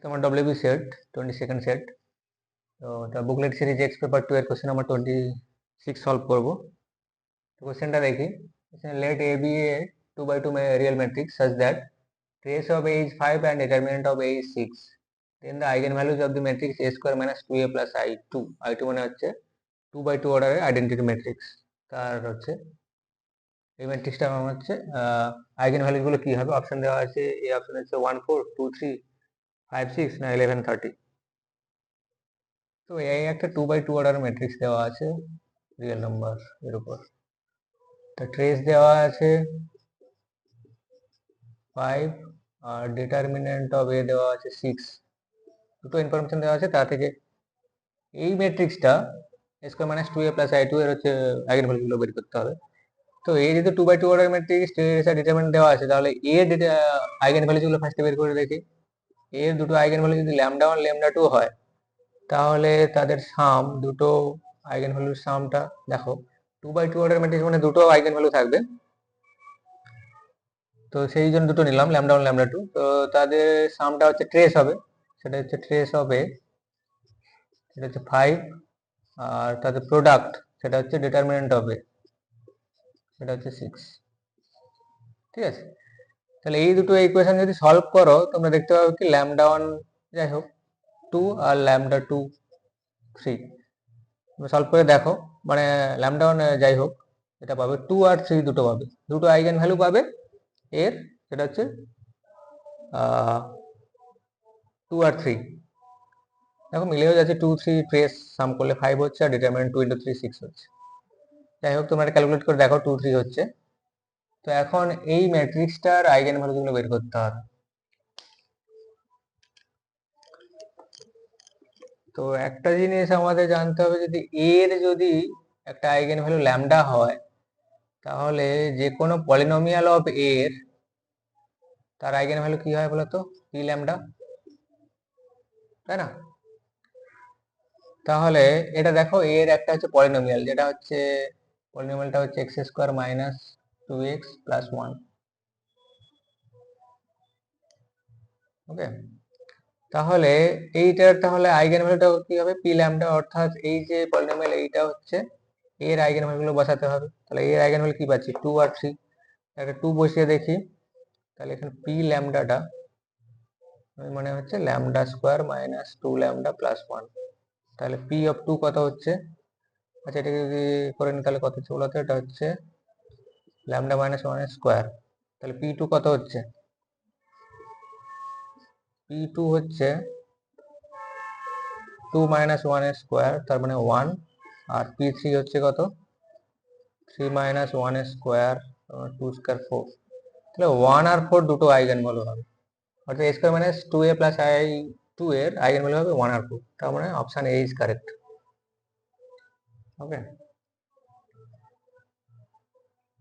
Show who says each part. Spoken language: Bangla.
Speaker 1: তোমার WB সেট 22nd সেট। তো তা বুকলেট সিরিজ এক্স পেপার 2 এর কোশ্চেন নাম্বার 26 সলভ করব। তো কোশ্চেনটা দেখি, late A be a 2 by 2 real matrix such that trace of A is 5 and determinant of A is 6. Then the eigenvalues of the matrix A square minus 2A plus I2 মানে হচ্ছে 2 by 2 অর্ডারের আইডেন্টিটি ম্যাট্রিক্স। তার হচ্ছে এই ম্যাট্রিক্সটা আমার হচ্ছে আইগেন ভ্যালু গুলো কি হবে, অপশন দেওয়া আছে। এই অপশন হচ্ছে 1 4 2 3 5 6 না 11 30। তো এই একটা 2 by 2 অর্ডার ম্যাট্রিক্স দেওয়া আছে রিয়েল নাম্বার এর উপর। তো ট্রেস দেওয়া আছে 5 আর ডিটারমিনেন্ট অফ এ দেওয়া আছে 6। দুটো ইনফরমেশন দেওয়া আছে, তা থেকে এই ম্যাট্রিক্সটা a square minus 2a plus i2 এর হচ্ছে আইগেন ভ্যালু গুলো বের করতে হবে। তো এই যেহেতু 2 by 2 অর্ডার ম্যাট্রিক্স, ট্রেস আর ডিটারমিনেন্ট দেওয়া আছে, তাহলে এর আইগেন ভ্যালু গুলো ফার্স্টে বের করে দেখি। এর দুটো আইগেন ভ্যালু যদি λ1 λ2 হয়, তাহলে তাদের সাম, দুটো আইগেন ভ্যালুর সামটা দেখো। 2 by 2 অর্ডার ম্যাট্রিক্স মানে দুটো আইগেন ভ্যালু থাকবে, তো সেই জন্য দুটো নিলাম λ1 λ2। তো তাদের সামটা হচ্ছে ট্রেস হবে, সেটা হচ্ছে ট্রেস হবে, সেটা হচ্ছে 5। আর তাদের প্রোডাক্ট সেটা হচ্ছে ডিটারমিনেন্ট হবে, সেটা হচ্ছে 6। ঠিক আছে, তাহলে এই দুটো ইকুয়েশন যদি সলভ করো, তোমরা দেখতে পাবে কি λ1 যাই হোক 2 আর λ2 3। সলভ করে দেখো, মানে λ1 যাই হোক এটা পাবে 2 আর 3 দুটো পাবে, দুটো আইগেন ভ্যালু পাবে এর, সেটা হচ্ছে 2 আর 3। দেখো মিলেও যাচ্ছে, 2 3 ট্রেস সাম করলে 5 হচ্ছে, আর ডিটারমিনেন্ট 2 × 3 6 হচ্ছে। যাই হোক তোমরা ক্যালকুলেট করে দেখো 2 3 হচ্ছে। তো এখন এই ম্যাট্রিক্সটার আইগেন ভ্যালু গুলো বের করতে হবে। তো একটা জিনিস আমাদের জানতে হবে, যদি এর যদি একটা আইগেন ভ্যালু ল্যামডা হয়, তাহলে যে কোনো পলিনোমিয়াল অফ এর তার আইগেন ভ্যালু কি হয় বলতো, পি ল্যামডা, তাই না? তাহলে এটা দেখো, এর একটা হচ্ছে পলিনোমিয়াল, যেটা হচ্ছে পলিনোমিয়ালটা হচ্ছে x square minus 2x plus 1। ওকে, তাহলে এইটার তাহলে আইগেন ভ্যালুটা কি হবে, পি ল্যামডা। অর্থাৎ এই যে পলিনোমিয়াল এইটা হচ্ছে এর আইগেন ভ্যালু গুলো বসাতে হবে। তাহলে এর আইগেন ভ্যালু কি পাচ্ছি, 2 আর 3। একটা 2 বসিয়ে দেখি, তাহলে এখানে পি ল্যামডাটা মানে হচ্ছে lambda square minus 2 lambda plus 1। তাহলে পি অফ 2 কত হচ্ছে, আচ্ছা এটা যদি করে নি তাহলে কত হচ্ছে বলতো, এটা হচ্ছে ল্যামডা মাইনাস 1 স্কোয়ার। তাহলে পি2 কত হচ্ছে, পি2 হচ্ছে 2 মাইনাস 1 স্কোয়ার, তার মানে 1। আর পি3 হচ্ছে কত, 3 মাইনাস 1 স্কোয়ার 2 স্কোয়ার 4। তাহলে 1 আর 4 দুটো আইগেন ভ্যালু হবে, অর্থাৎ a square minus 2a plus i2 এর আইগেন ভ্যালু হবে 1 আর 4। তার মানে option A is correct. Okay.